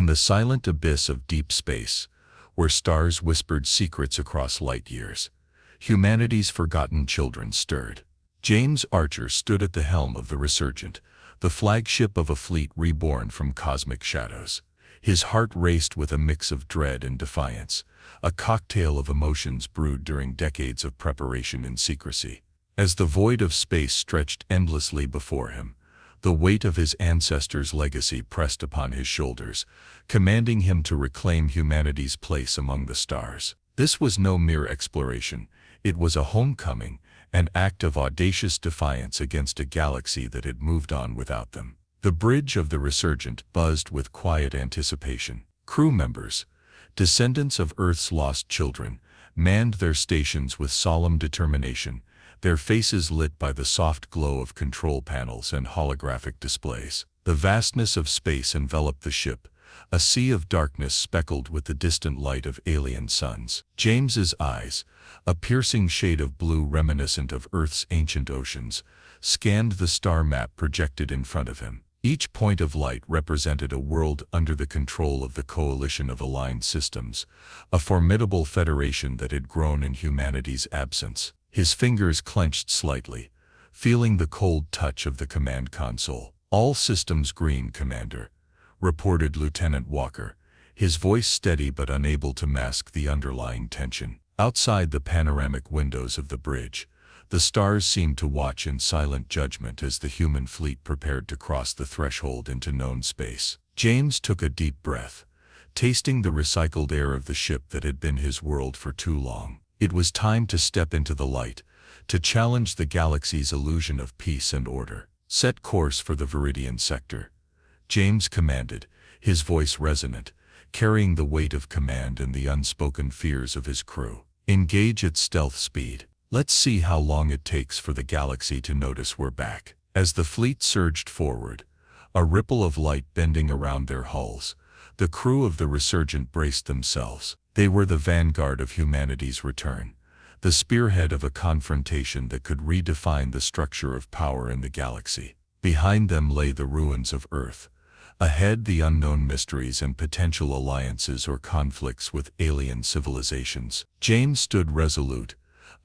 In the silent abyss of deep space, where stars whispered secrets across light years, humanity's forgotten children stirred. James Archer stood at the helm of the Resurgent, the flagship of a fleet reborn from cosmic shadows. His heart raced with a mix of dread and defiance, a cocktail of emotions brewed during decades of preparation and secrecy. As the void of space stretched endlessly before him, the weight of his ancestors' legacy pressed upon his shoulders, commanding him to reclaim humanity's place among the stars. This was no mere exploration. It was a homecoming, an act of audacious defiance against a galaxy that had moved on without them. The bridge of the Resurgent buzzed with quiet anticipation. Crew members, descendants of Earth's lost children, manned their stations with solemn determination, their faces lit by the soft glow of control panels and holographic displays. The vastness of space enveloped the ship, a sea of darkness speckled with the distant light of alien suns. James's eyes, a piercing shade of blue reminiscent of Earth's ancient oceans, scanned the star map projected in front of him. Each point of light represented a world under the control of the coalition of aligned systems, a formidable federation that had grown in humanity's absence. His fingers clenched slightly, feeling the cold touch of the command console. "All systems green, Commander," reported Lieutenant Walker, his voice steady but unable to mask the underlying tension. Outside the panoramic windows of the bridge, the stars seemed to watch in silent judgment as the human fleet prepared to cross the threshold into known space. James took a deep breath, tasting the recycled air of the ship that had been his world for too long. It was time to step into the light, to challenge the galaxy's illusion of peace and order. "Set course for the Viridian sector," James commanded, his voice resonant, carrying the weight of command and the unspoken fears of his crew. "Engage at stealth speed. Let's see how long it takes for the galaxy to notice we're back." As the fleet surged forward, a ripple of light bending around their hulls, the crew of the Resurgent braced themselves. They were the vanguard of humanity's return, the spearhead of a confrontation that could redefine the structure of power in the galaxy. Behind them lay the ruins of Earth. Ahead, the unknown mysteries and potential alliances or conflicts with alien civilizations. James stood resolute,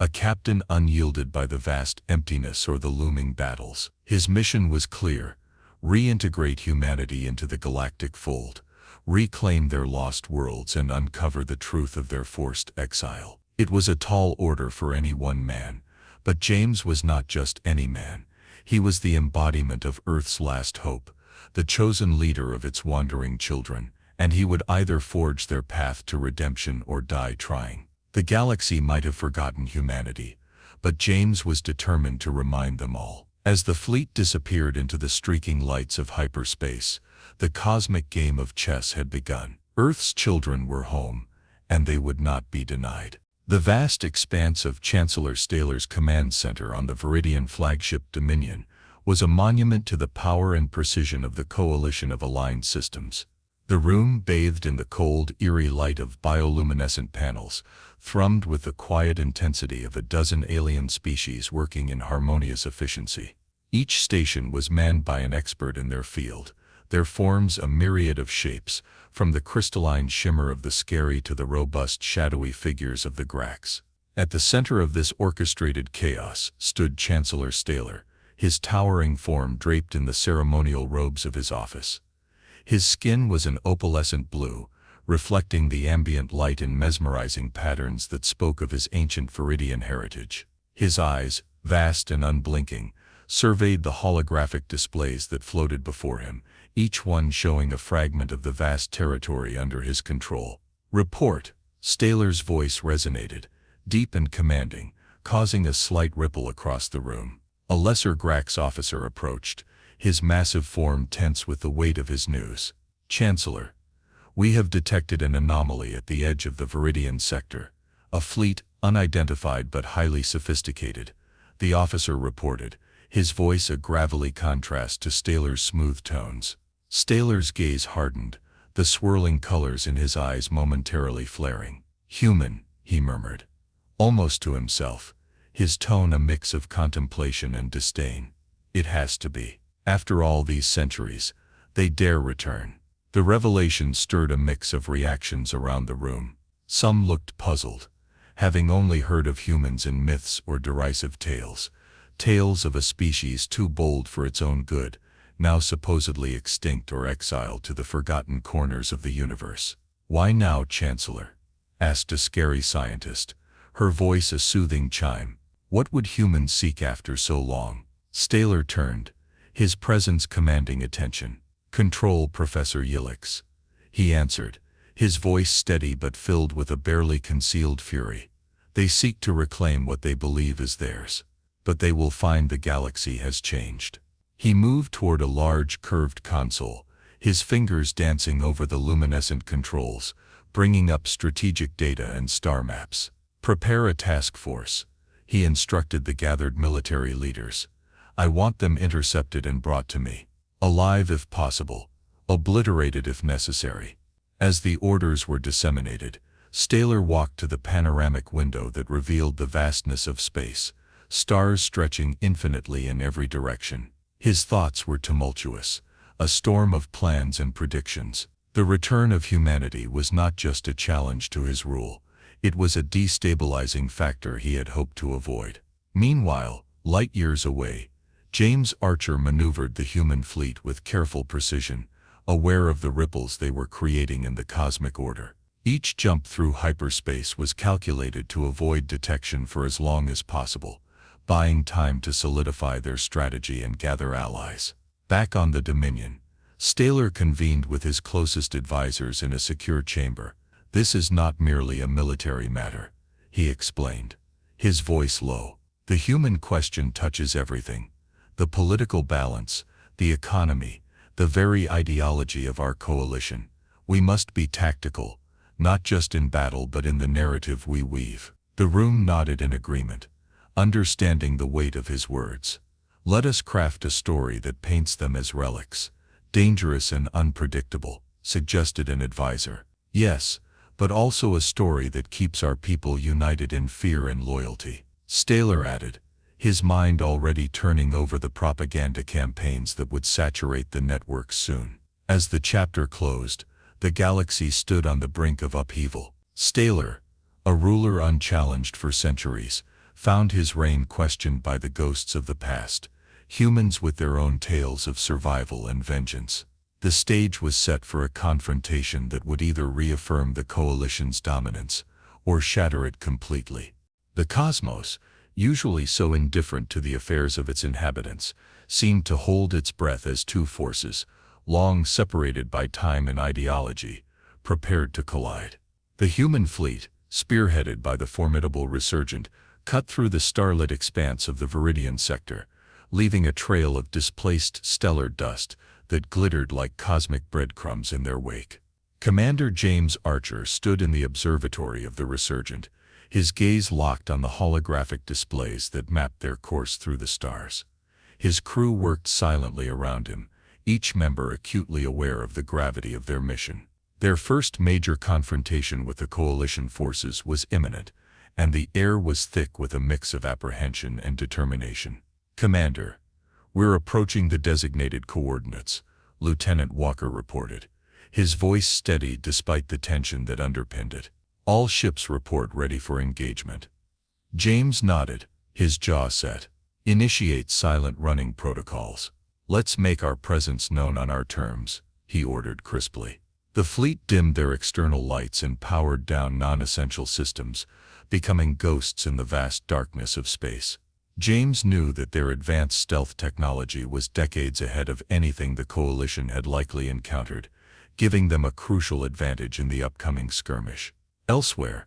a captain unyielded by the vast emptiness or the looming battles. His mission was clear: reintegrate humanity into the galactic fold, reclaim their lost worlds and uncover the truth of their forced exile. It was a tall order for any one man, but James was not just any man. He was the embodiment of Earth's last hope, the chosen leader of its wandering children, and he would either forge their path to redemption or die trying. The galaxy might have forgotten humanity, but James was determined to remind them all. As the fleet disappeared into the streaking lights of hyperspace, the cosmic game of chess had begun. Earth's children were home, and they would not be denied. The vast expanse of Chancellor Staler's command center on the Viridian flagship Dominion was a monument to the power and precision of the coalition of aligned systems. The room, bathed in the cold, eerie light of bioluminescent panels, thrummed with the quiet intensity of a dozen alien species working in harmonious efficiency. Each station was manned by an expert in their field, their forms a myriad of shapes, from the crystalline shimmer of the scary to the robust shadowy figures of the Grax. At the center of this orchestrated chaos stood Chancellor Staler, his towering form draped in the ceremonial robes of his office. His skin was an opalescent blue, reflecting the ambient light in mesmerizing patterns that spoke of his ancient Viridian heritage. His eyes, vast and unblinking, surveyed the holographic displays that floated before him, each one showing a fragment of the vast territory under his control. "Report." Staler's voice resonated, deep and commanding, causing a slight ripple across the room. A lesser Grax officer approached, his massive form tense with the weight of his news. "Chancellor, we have detected an anomaly at the edge of the Viridian sector. A fleet, unidentified but highly sophisticated," the officer reported, his voice a gravelly contrast to Staler's smooth tones. Staler's gaze hardened, the swirling colors in his eyes momentarily flaring. "Human," he murmured, almost to himself, his tone a mix of contemplation and disdain. "It has to be. After all these centuries, they dare return." The revelation stirred a mix of reactions around the room. Some looked puzzled, having only heard of humans in myths or derisive tales, tales of a species too bold for its own good, now supposedly extinct or exiled to the forgotten corners of the universe. "Why now, Chancellor?" asked a scary scientist, her voice a soothing chime. "What would humans seek after so long?" Staler turned, his presence commanding attention. "Control, Professor Yilix," he answered, his voice steady but filled with a barely concealed fury. "They seek to reclaim what they believe is theirs. But they will find the galaxy has changed." He moved toward a large curved console, his fingers dancing over the luminescent controls, bringing up strategic data and star maps. "Prepare a task force," he instructed the gathered military leaders. "I want them intercepted and brought to me. Alive if possible, obliterated if necessary." As the orders were disseminated, Staler walked to the panoramic window that revealed the vastness of space, stars stretching infinitely in every direction. His thoughts were tumultuous, a storm of plans and predictions. The return of humanity was not just a challenge to his rule, it was a destabilizing factor he had hoped to avoid. Meanwhile, light years away, James Archer maneuvered the human fleet with careful precision, aware of the ripples they were creating in the cosmic order. Each jump through hyperspace was calculated to avoid detection for as long as possible, buying time to solidify their strategy and gather allies. Back on the Dominion, Staler convened with his closest advisors in a secure chamber. "This is not merely a military matter," he explained, his voice low. "The human question touches everything. The political balance, the economy, the very ideology of our coalition. We must be tactical, not just in battle but in the narrative we weave." The room nodded in agreement, understanding the weight of his words. "Let us craft a story that paints them as relics, dangerous and unpredictable," suggested an advisor. "Yes, but also a story that keeps our people united in fear and loyalty," Staler added, his mind already turning over the propaganda campaigns that would saturate the networks soon. As the chapter closed, the galaxy stood on the brink of upheaval. Staler, a ruler unchallenged for centuries, found his reign questioned by the ghosts of the past, humans with their own tales of survival and vengeance. The stage was set for a confrontation that would either reaffirm the coalition's dominance or shatter it completely. The cosmos, usually so indifferent to the affairs of its inhabitants, seemed to hold its breath as two forces, long separated by time and ideology, prepared to collide. The human fleet, spearheaded by the formidable Resurgent, cut through the starlit expanse of the Viridian sector, leaving a trail of displaced stellar dust that glittered like cosmic breadcrumbs in their wake. Commander James Archer stood in the observatory of the Resurgent, his gaze locked on the holographic displays that mapped their course through the stars. His crew worked silently around him, each member acutely aware of the gravity of their mission. Their first major confrontation with the coalition forces was imminent, and the air was thick with a mix of apprehension and determination. "Commander, we're approaching the designated coordinates," Lieutenant Walker reported, his voice steady despite the tension that underpinned it. "All ships report ready for engagement." James nodded, his jaw set. "Initiate silent running protocols. Let's make our presence known on our terms," he ordered crisply. The fleet dimmed their external lights and powered down non-essential systems, becoming ghosts in the vast darkness of space. James knew that their advanced stealth technology was decades ahead of anything the coalition had likely encountered, giving them a crucial advantage in the upcoming skirmish. Elsewhere,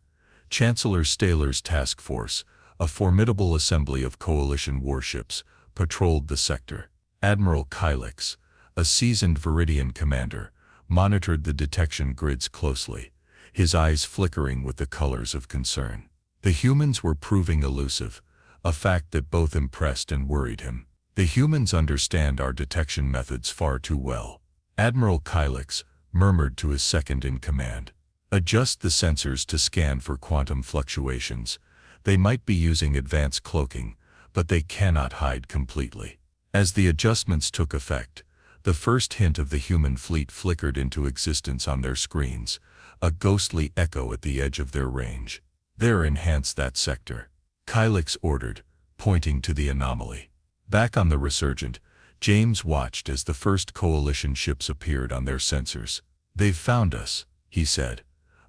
Chancellor Staler's task force, a formidable assembly of coalition warships, patrolled the sector. Admiral Kylix, a seasoned Viridian commander, monitored the detection grids closely, his eyes flickering with the colors of concern. The humans were proving elusive, a fact that both impressed and worried him. "The humans understand our detection methods far too well," Admiral Kylix murmured to his second-in-command. "Adjust the sensors to scan for quantum fluctuations. They might be using advanced cloaking, but they cannot hide completely." As the adjustments took effect, The first hint of the human fleet flickered into existence on their screens, a ghostly echo at the edge of their range. "There, enhance that sector," Kylix ordered, pointing to the anomaly. Back on the Resurgent, James watched as the first Coalition ships appeared on their sensors. "They've found us," he said,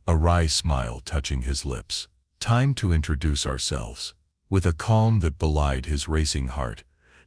a wry smile touching his lips. "Time to introduce ourselves." With a calm that belied his racing heart,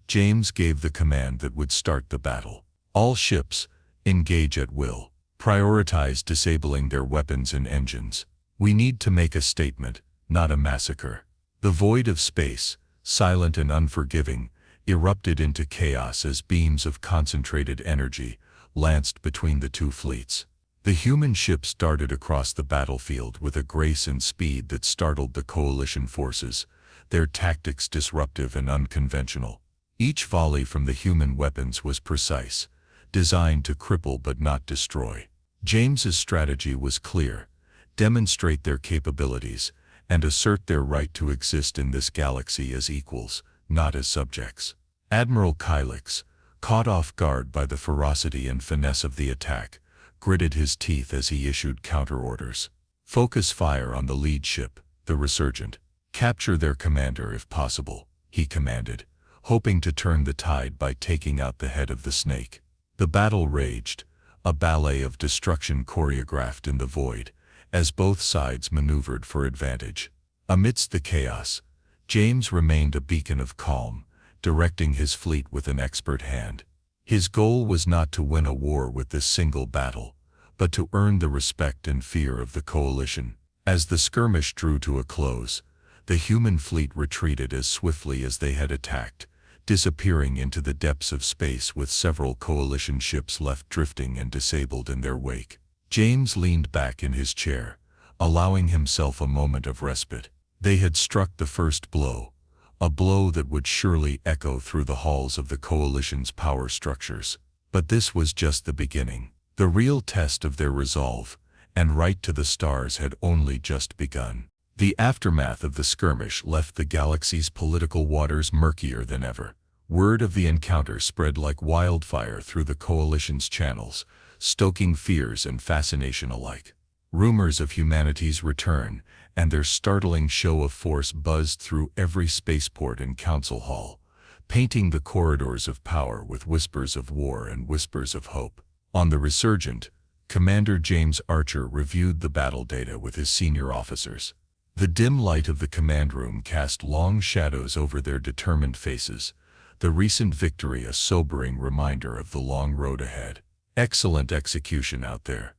James gave the command that would start the battle. "All ships, engage at will. Prioritize disabling their weapons and engines. We need to make a statement, not a massacre." The void of space, silent and unforgiving, erupted into chaos as beams of concentrated energy lanced between the two fleets. The human ships darted across the battlefield with a grace and speed that startled the Coalition forces, their tactics disruptive and unconventional. Each volley from the human weapons was precise, designed to cripple but not destroy. James's strategy was clear: demonstrate their capabilities, and assert their right to exist in this galaxy as equals, not as subjects. Admiral Kylix, caught off guard by the ferocity and finesse of the attack, gritted his teeth as he issued counter-orders. "Focus fire on the lead ship, the Resurgent. Capture their commander if possible," he commanded, hoping to turn the tide by taking out the head of the snake. The battle raged, a ballet of destruction choreographed in the void, as both sides maneuvered for advantage. Amidst the chaos, James remained a beacon of calm, directing his fleet with an expert hand. His goal was not to win a war with this single battle, but to earn the respect and fear of the Coalition. As the skirmish drew to a close, the human fleet retreated as swiftly as they had attacked, disappearing into the depths of space with several Coalition ships left drifting and disabled in their wake. James leaned back in his chair, allowing himself a moment of respite. They had struck the first blow, a blow that would surely echo through the halls of the Coalition's power structures. But this was just the beginning. The real test of their resolve and right to the stars had only just begun. The aftermath of the skirmish left the galaxy's political waters murkier than ever. Word of the encounter spread like wildfire through the Coalition's channels, stoking fears and fascination alike. Rumors of humanity's return and their startling show of force buzzed through every spaceport and council hall, painting the corridors of power with whispers of war and whispers of hope. On the Resurgent, Commander James Archer reviewed the battle data with his senior officers. The dim light of the command room cast long shadows over their determined faces, the recent victory a sobering reminder of the long road ahead. "Excellent execution out there,"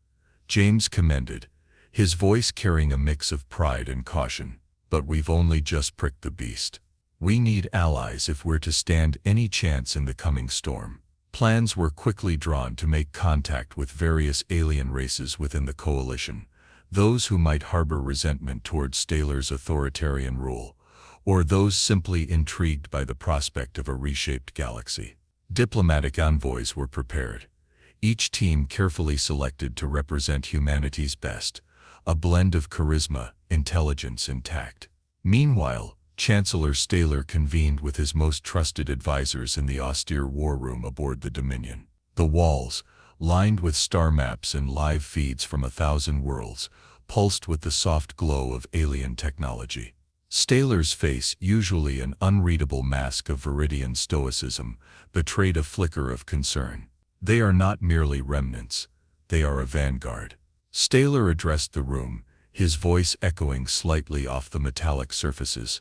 James commended, his voice carrying a mix of pride and caution. "But we've only just pricked the beast. We need allies if we're to stand any chance in the coming storm." Plans were quickly drawn to make contact with various alien races within the Coalition, those who might harbor resentment toward Staler's authoritarian rule, or those simply intrigued by the prospect of a reshaped galaxy. Diplomatic envoys were prepared, each team carefully selected to represent humanity's best, a blend of charisma, intelligence, and tact. Meanwhile, Chancellor Staler convened with his most trusted advisors in the austere war room aboard the Dominion. The walls, lined with star maps and live feeds from 1,000 worlds, pulsed with the soft glow of alien technology. Staler's face, usually an unreadable mask of Viridian stoicism, betrayed a flicker of concern. "They are not merely remnants, they are a vanguard." Staler addressed the room, his voice echoing slightly off the metallic surfaces.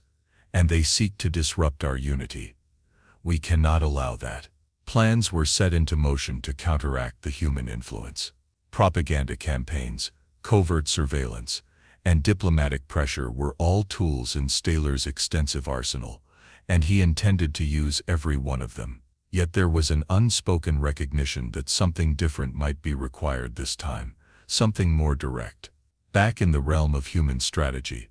"And they seek to disrupt our unity. We cannot allow that." Plans were set into motion to counteract the human influence. Propaganda campaigns, covert surveillance, and diplomatic pressure were all tools in Staler's extensive arsenal, and he intended to use every one of them. Yet there was an unspoken recognition that something different might be required this time, something more direct. Back in the realm of human strategy,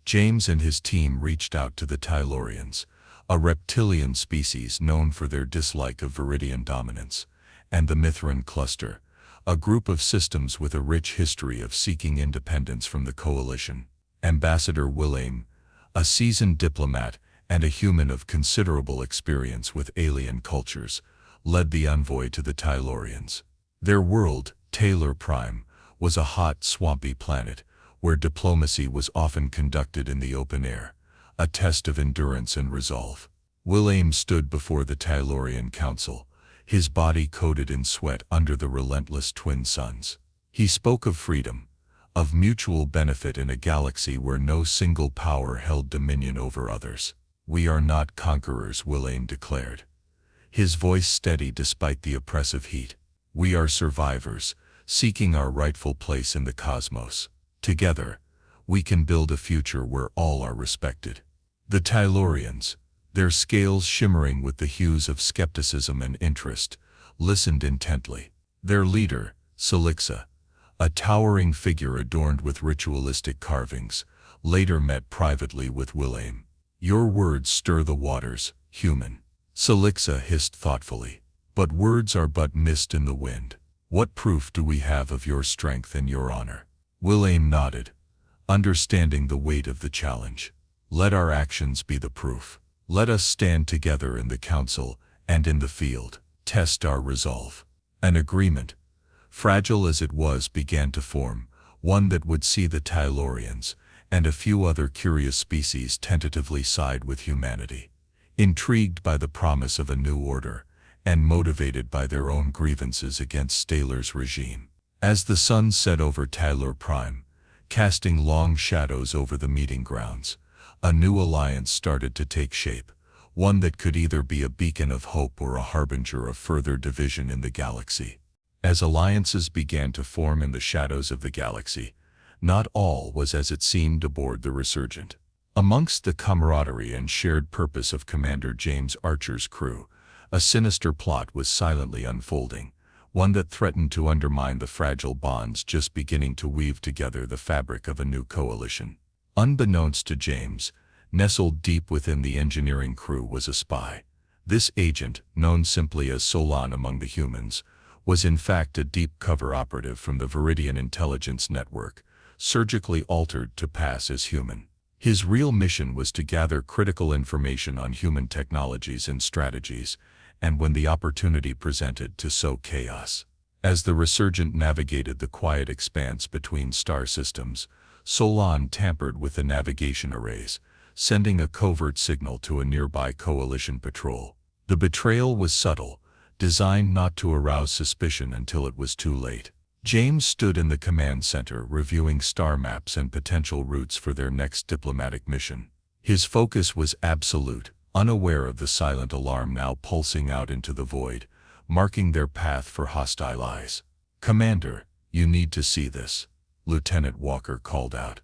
James and his team reached out to the Tylorians, a reptilian species known for their dislike of Viridian dominance, and the Mithran cluster, a group of systems with a rich history of seeking independence from the Coalition. Ambassador William, a seasoned diplomat and a human of considerable experience with alien cultures, led the envoy to the Tylorians. Their world, Taylor Prime, was a hot, swampy planet where diplomacy was often conducted in the open air, a test of endurance and resolve. William stood before the Tylorian council, his body coated in sweat under the relentless twin suns. He spoke of freedom, of mutual benefit in a galaxy where no single power held dominion over others. "We are not conquerors," William declared, his voice steady despite the oppressive heat. "We are survivors, seeking our rightful place in the cosmos. Together, we can build a future where all are respected." The Tylorians, their scales shimmering with the hues of skepticism and interest, listened intently. Their leader, Silixa, a towering figure adorned with ritualistic carvings, later met privately with William. "Your words stir the waters, human," Silixa hissed thoughtfully. "But words are but mist in the wind. What proof do we have of your strength and your honor?" William nodded, understanding the weight of the challenge. "Let our actions be the proof. Let us stand together in the council and in the field. Test our resolve." An agreement, fragile as it was, began to form, one that would see the Tylorians and a few other curious species tentatively side with humanity. Intrigued by the promise of a new order, and motivated by their own grievances against Staler's regime. As the sun set over Taylor Prime, casting long shadows over the meeting grounds, a new alliance started to take shape, one that could either be a beacon of hope or a harbinger of further division in the galaxy. As alliances began to form in the shadows of the galaxy, not all was as it seemed aboard the Resurgent. Amongst the camaraderie and shared purpose of Commander James Archer's crew, a sinister plot was silently unfolding, one that threatened to undermine the fragile bonds just beginning to weave together the fabric of a new coalition. Unbeknownst to James, nestled deep within the engineering crew was a spy. This agent, known simply as Solon among the humans, was in fact a deep-cover operative from the Viridian Intelligence Network, surgically altered to pass as human. His real mission was to gather critical information on human technologies and strategies, and when the opportunity presented, to sow chaos. As the Resurgent navigated the quiet expanse between star systems, Solon tampered with the navigation arrays, sending a covert signal to a nearby coalition patrol. The betrayal was subtle, designed not to arouse suspicion until it was too late. James stood in the command center reviewing star maps and potential routes for their next diplomatic mission. His focus was absolute, unaware of the silent alarm now pulsing out into the void, marking their path for hostile eyes. "Commander, you need to see this," Lieutenant Walker called out,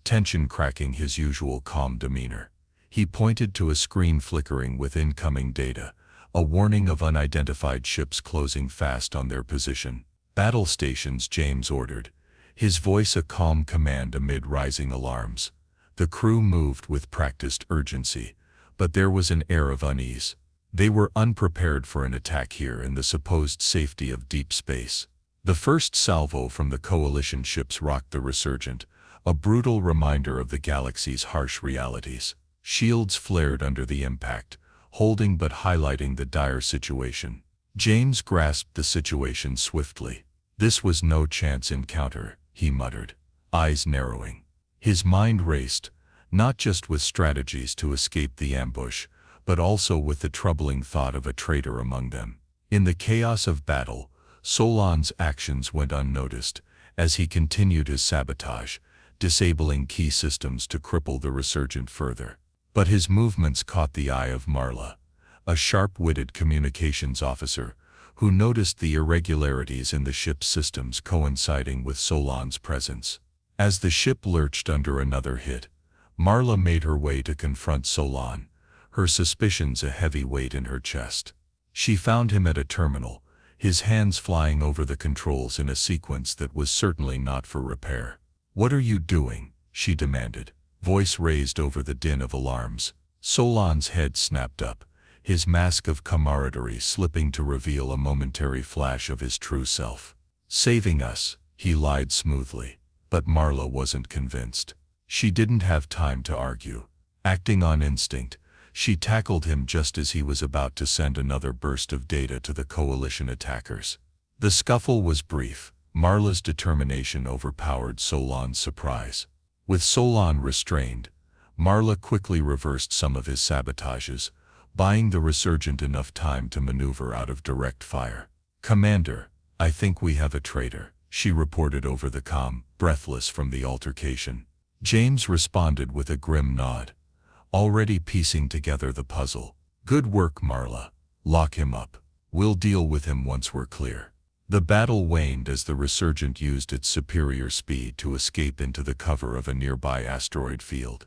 tension cracking his usual calm demeanor. He pointed to a screen flickering with incoming data, a warning of unidentified ships closing fast on their position. "Battle stations," James ordered, his voice a calm command amid rising alarms. The crew moved with practiced urgency, but there was an air of unease. They were unprepared for an attack here in the supposed safety of deep space. The first salvo from the coalition ships rocked the Resurgent, a brutal reminder of the galaxy's harsh realities. Shields flared under the impact, holding but highlighting the dire situation. James grasped the situation swiftly. This was no chance encounter, he muttered, eyes narrowing. His mind raced, not just with strategies to escape the ambush, but also with the troubling thought of a traitor among them. In the chaos of battle, Solon's actions went unnoticed, as he continued his sabotage, disabling key systems to cripple the Resurgent further. But his movements caught the eye of Marla, a sharp-witted communications officer, who noticed the irregularities in the ship's systems coinciding with Solon's presence. As the ship lurched under another hit, Marla made her way to confront Solon, her suspicions a heavy weight in her chest. She found him at a terminal, his hands flying over the controls in a sequence that was certainly not for repair. "What are you doing?" she demanded, voice raised over the din of alarms. Solon's head snapped up, his mask of camaraderie slipping to reveal a momentary flash of his true self. "Saving us," he lied smoothly. But Marla wasn't convinced. She didn't have time to argue. Acting on instinct, She tackled him just as he was about to send another burst of data to the coalition attackers. The scuffle was brief. Marla's determination overpowered Solon's surprise. With Solon restrained, Marla quickly reversed some of his sabotages, buying the resurgent enough time to maneuver out of direct fire. "Commander, I think we have a traitor," she reported over the comm, breathless from the altercation. James responded with a grim nod, already piecing together the puzzle. "Good work, Marla. Lock him up. We'll deal with him once we're clear." The battle waned as the resurgent used its superior speed to escape into the cover of a nearby asteroid field,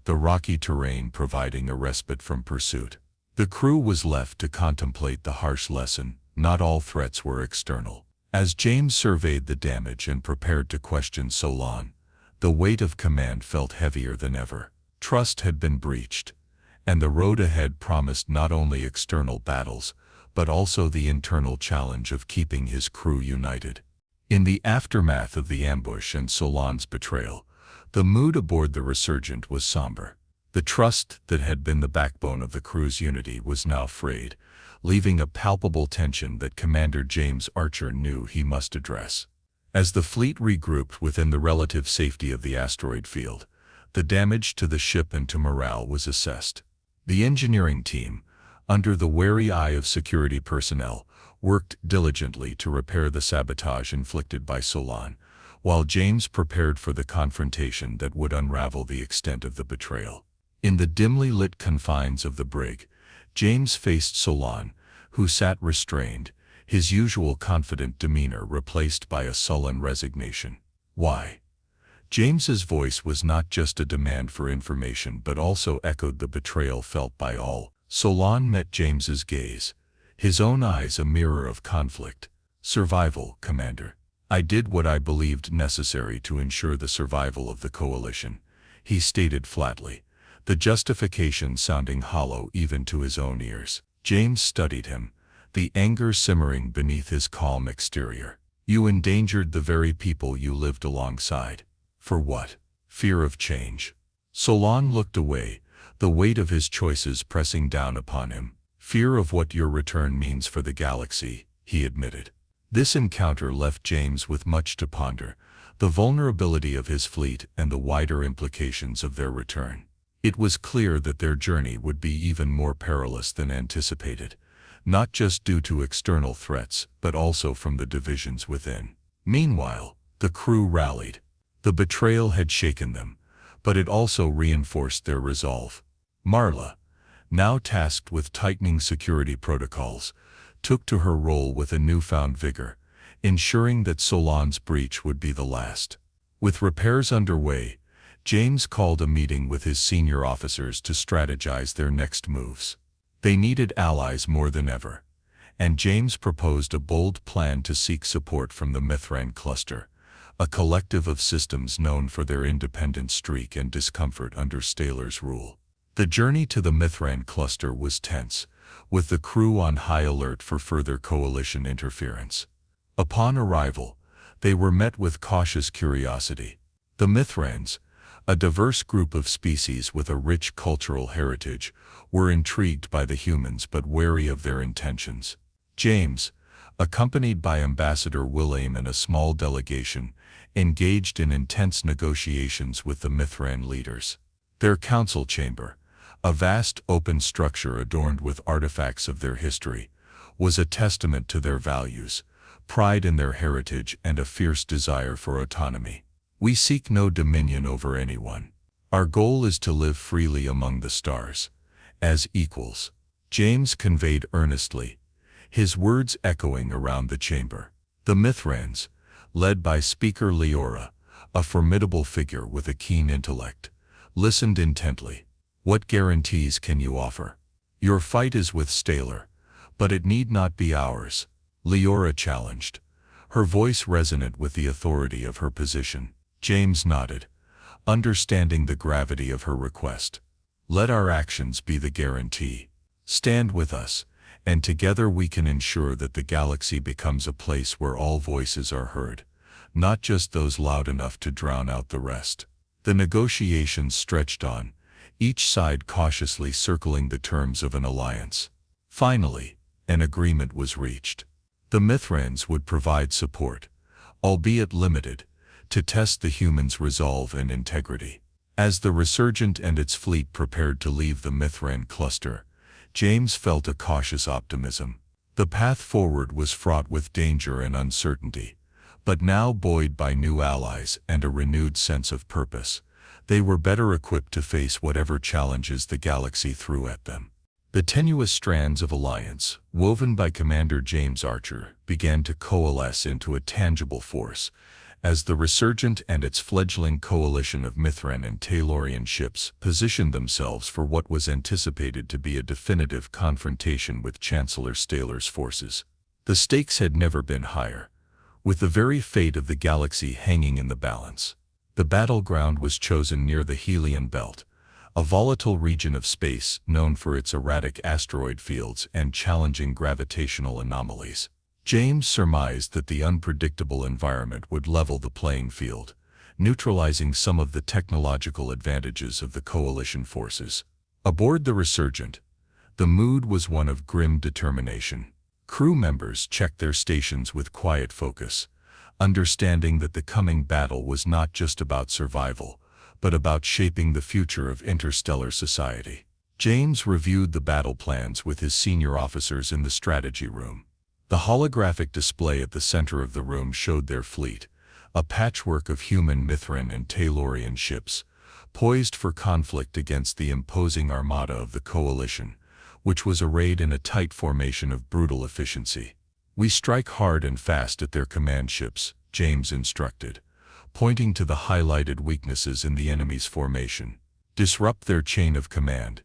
the rocky terrain providing a respite from pursuit. The crew was left to contemplate the harsh lesson: not all threats were external. As James surveyed the damage and prepared to question Solon, the weight of command felt heavier than ever. Trust had been breached, and the road ahead promised not only external battles, but also the internal challenge of keeping his crew united. In the aftermath of the ambush and Solon's betrayal, the mood aboard the Resurgent was somber. The trust that had been the backbone of the crew's unity was now frayed, leaving a palpable tension that Commander James Archer knew he must address. As the fleet regrouped within the relative safety of the asteroid field, the damage to the ship and to morale was assessed. The engineering team, under the wary eye of security personnel, worked diligently to repair the sabotage inflicted by Solon, while James prepared for the confrontation that would unravel the extent of the betrayal. In the dimly lit confines of the brig, James faced Solon, who sat restrained, his usual confident demeanor replaced by a sullen resignation. "Why?" James's voice was not just a demand for information but also echoed the betrayal felt by all. Solon met James's gaze, his own eyes a mirror of conflict. "Survival, Commander. I did what I believed necessary to ensure the survival of the coalition," he stated flatly, the justification sounding hollow even to his own ears. James studied him, the anger simmering beneath his calm exterior. "You endangered the very people you lived alongside. For what? Fear of change." Solon looked away, the weight of his choices pressing down upon him. "Fear of what your return means for the galaxy," he admitted. This encounter left James with much to ponder, the vulnerability of his fleet and the wider implications of their return. It was clear that their journey would be even more perilous than anticipated, not just due to external threats, but also from the divisions within. Meanwhile, the crew rallied. The betrayal had shaken them, but it also reinforced their resolve. Marla, now tasked with tightening security protocols, took to her role with a newfound vigor, ensuring that Solon's breach would be the last. With repairs underway, James called a meeting with his senior officers to strategize their next moves. They needed allies more than ever, and James proposed a bold plan to seek support from the Mithran cluster, a collective of systems known for their independent streak and discomfort under Staler's rule. The journey to the Mithran cluster was tense, with the crew on high alert for further coalition interference. Upon arrival, they were met with cautious curiosity. The Mithrans, a diverse group of species with a rich cultural heritage, were intrigued by the humans but wary of their intentions. James, accompanied by Ambassador William and a small delegation, engaged in intense negotiations with the Mithran leaders. Their council chamber, a vast open structure adorned with artifacts of their history, was a testament to their values, pride in their heritage and a fierce desire for autonomy. "We seek no dominion over anyone. Our goal is to live freely among the stars, as equals," James conveyed earnestly, his words echoing around the chamber. The Mithrans, led by Speaker Leora, a formidable figure with a keen intellect, listened intently. "What guarantees can you offer? Your fight is with Staler, but it need not be ours," Leora challenged, her voice resonant with the authority of her position. James nodded, understanding the gravity of her request. "Let our actions be the guarantee. Stand with us, and together we can ensure that the galaxy becomes a place where all voices are heard, not just those loud enough to drown out the rest." The negotiations stretched on, each side cautiously circling the terms of an alliance. Finally, an agreement was reached. The Mithrans would provide support, albeit limited, to test the humans' resolve and integrity. As the Resurgent and its fleet prepared to leave the Mithran cluster, James felt a cautious optimism. The path forward was fraught with danger and uncertainty, but now buoyed by new allies and a renewed sense of purpose, they were better equipped to face whatever challenges the galaxy threw at them. The tenuous strands of alliance, woven by Commander James Archer, began to coalesce into a tangible force, as the Resurgent and its fledgling coalition of Mithran and Taylorian ships positioned themselves for what was anticipated to be a definitive confrontation with Chancellor Staler's forces. The stakes had never been higher, with the very fate of the galaxy hanging in the balance. The battleground was chosen near the Helion Belt, a volatile region of space known for its erratic asteroid fields and challenging gravitational anomalies. James surmised that the unpredictable environment would level the playing field, neutralizing some of the technological advantages of the coalition forces. Aboard the Resurgent, the mood was one of grim determination. Crew members checked their stations with quiet focus, understanding that the coming battle was not just about survival, but about shaping the future of interstellar society. James reviewed the battle plans with his senior officers in the strategy room. The holographic display at the center of the room showed their fleet, a patchwork of human Mithran and Taylorian ships, poised for conflict against the imposing armada of the coalition, which was arrayed in a tight formation of brutal efficiency. "We strike hard and fast at their command ships," James instructed, pointing to the highlighted weaknesses in the enemy's formation. "Disrupt their chain of command,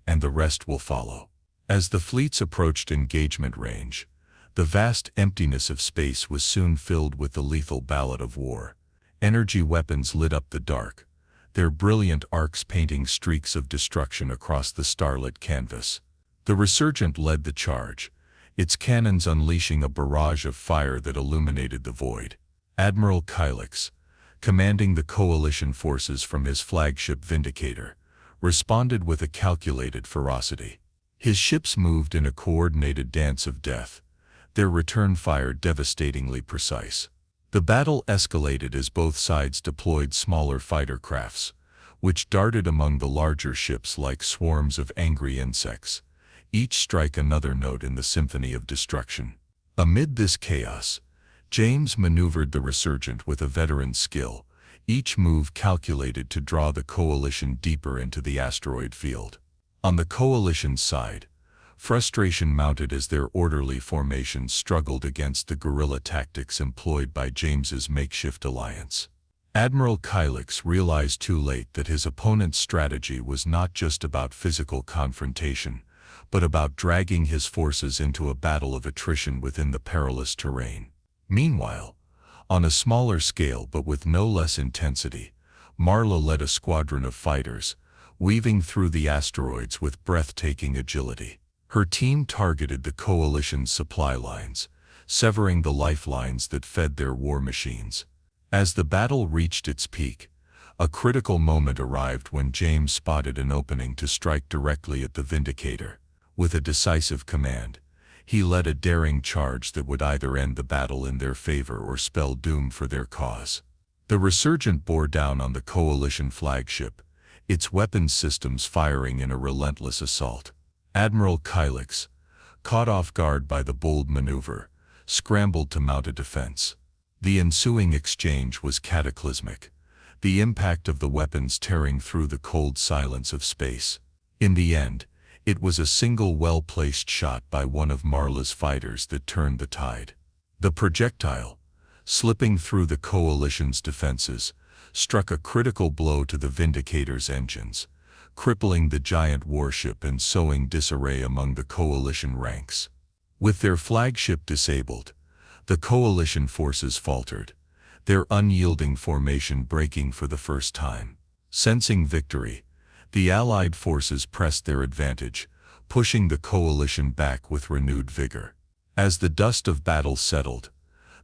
and the rest will follow." As the fleets approached engagement range, the vast emptiness of space was soon filled with the lethal ballad of war. Energy weapons lit up the dark, their brilliant arcs painting streaks of destruction across the starlit canvas. The Resurgent led the charge, its cannons unleashing a barrage of fire that illuminated the void. Admiral Kylix, commanding the coalition forces from his flagship Vindicator, responded with a calculated ferocity. His ships moved in a coordinated dance of death, their return fire devastatingly precise. The battle escalated as both sides deployed smaller fighter crafts, which darted among the larger ships like swarms of angry insects, each strike another note in the symphony of destruction. Amid this chaos, James maneuvered the Resurgent with a veteran's skill, each move calculated to draw the coalition deeper into the asteroid field. On the coalition's side, frustration mounted as their orderly formations struggled against the guerrilla tactics employed by James's makeshift alliance. Admiral Kylix realized too late that his opponent's strategy was not just about physical confrontation, but about dragging his forces into a battle of attrition within the perilous terrain. Meanwhile, on a smaller scale but with no less intensity, Marla led a squadron of fighters, weaving through the asteroids with breathtaking agility. Her team targeted the coalition's supply lines, severing the lifelines that fed their war machines. As the battle reached its peak, a critical moment arrived when James spotted an opening to strike directly at the Vindicator. With a decisive command, he led a daring charge that would either end the battle in their favor or spell doom for their cause. The Resurgent bore down on the coalition flagship, its weapons systems firing in a relentless assault. Admiral Kylix, caught off guard by the bold maneuver, scrambled to mount a defense. The ensuing exchange was cataclysmic, the impact of the weapons tearing through the cold silence of space. In the end, it was a single well-placed shot by one of Marla's fighters that turned the tide. The projectile, slipping through the coalition's defenses, struck a critical blow to the Vindicator's engines, crippling the giant warship and sowing disarray among the coalition ranks. With their flagship disabled, the coalition forces faltered, their unyielding formation breaking for the first time. Sensing victory, the Allied forces pressed their advantage, pushing the coalition back with renewed vigor. As the dust of battle settled,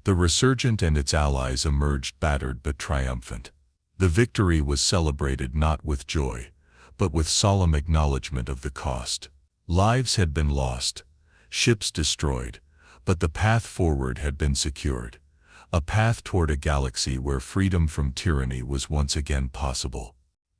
the Resurgent and its allies emerged battered but triumphant. The victory was celebrated not with joy, but with solemn acknowledgement of the cost. Lives had been lost, ships destroyed, but the path forward had been secured. A path toward a galaxy where freedom from tyranny was once again possible.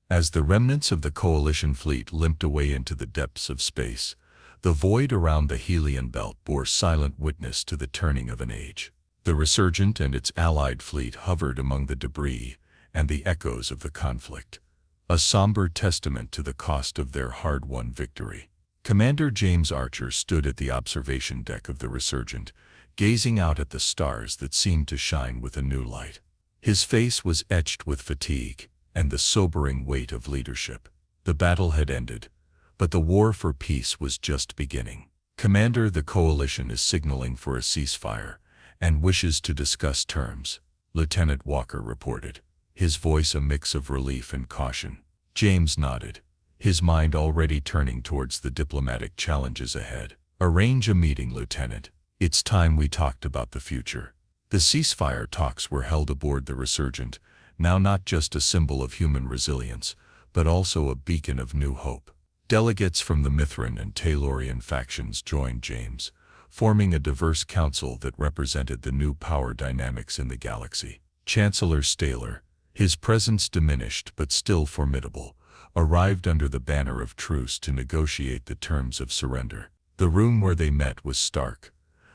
As the remnants of the Coalition fleet limped away into the depths of space, the void around the Helion belt bore silent witness to the turning of an age. The Resurgent and its allied fleet hovered among the debris and the echoes of the conflict, a somber testament to the cost of their hard-won victory. Commander James Archer stood at the observation deck of the Resurgent, gazing out at the stars that seemed to shine with a new light. His face was etched with fatigue and the sobering weight of leadership. The battle had ended, but the war for peace was just beginning. Commander, the Coalition is signaling for a ceasefire and wishes to discuss terms, Lieutenant Walker reported, his voice a mix of relief and caution. James nodded, his mind already turning towards the diplomatic challenges ahead. Arrange a meeting, Lieutenant. It's time we talked about the future. The ceasefire talks were held aboard the Resurgent, now not just a symbol of human resilience, but also a beacon of new hope. Delegates from the Mithran and Taylorian factions joined James, forming a diverse council that represented the new power dynamics in the galaxy. Chancellor Staler, his presence diminished but still formidable, arrived under the banner of truce to negotiate the terms of surrender. The room where they met was stark,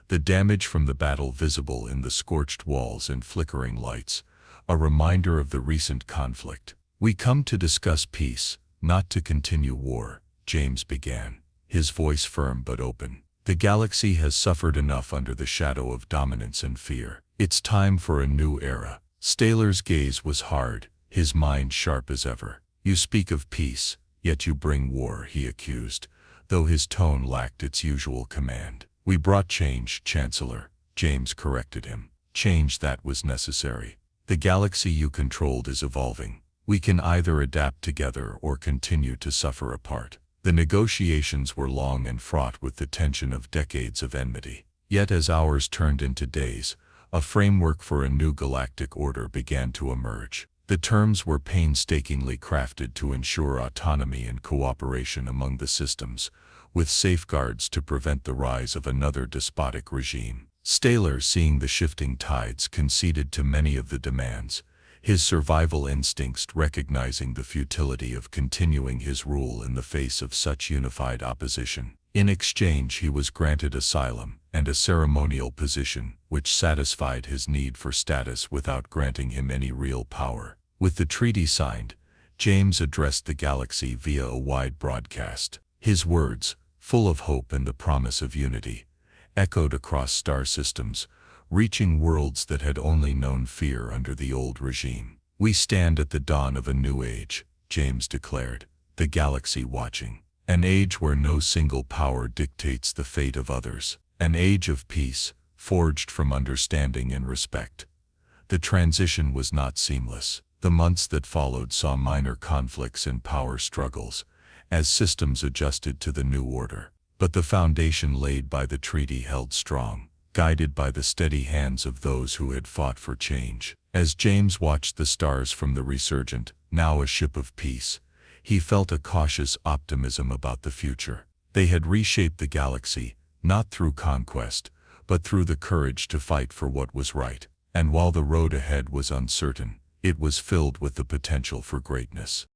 the damage from the battle visible in the scorched walls and flickering lights, a reminder of the recent conflict. We come to discuss peace, not to continue war, James began, his voice firm but open. The galaxy has suffered enough under the shadow of dominance and fear. It's time for a new era. Staler's gaze was hard, his mind sharp as ever. You speak of peace, yet you bring war, he accused, though his tone lacked its usual command. We brought change, Chancellor, James corrected him. Change that was necessary. The galaxy you controlled is evolving. We can either adapt together or continue to suffer apart. The negotiations were long and fraught with the tension of decades of enmity. Yet as hours turned into days, a framework for a new galactic order began to emerge. The terms were painstakingly crafted to ensure autonomy and cooperation among the systems, with safeguards to prevent the rise of another despotic regime. Staler, seeing the shifting tides, conceded to many of the demands, his survival instincts recognizing the futility of continuing his rule in the face of such unified opposition. In exchange, he was granted asylum and a ceremonial position, which satisfied his need for status without granting him any real power. With the treaty signed, James addressed the galaxy via a wide broadcast. His words, full of hope and the promise of unity, echoed across star systems, reaching worlds that had only known fear under the old regime. We stand at the dawn of a new age, James declared, the galaxy watching. An age where no single power dictates the fate of others. An age of peace, forged from understanding and respect. The transition was not seamless. The months that followed saw minor conflicts and power struggles, as systems adjusted to the new order. But the foundation laid by the treaty held strong, guided by the steady hands of those who had fought for change. As James watched the stars from the Resurgent, now a ship of peace, he felt a cautious optimism about the future. They had reshaped the galaxy, not through conquest, but through the courage to fight for what was right. And while the road ahead was uncertain, it was filled with the potential for greatness.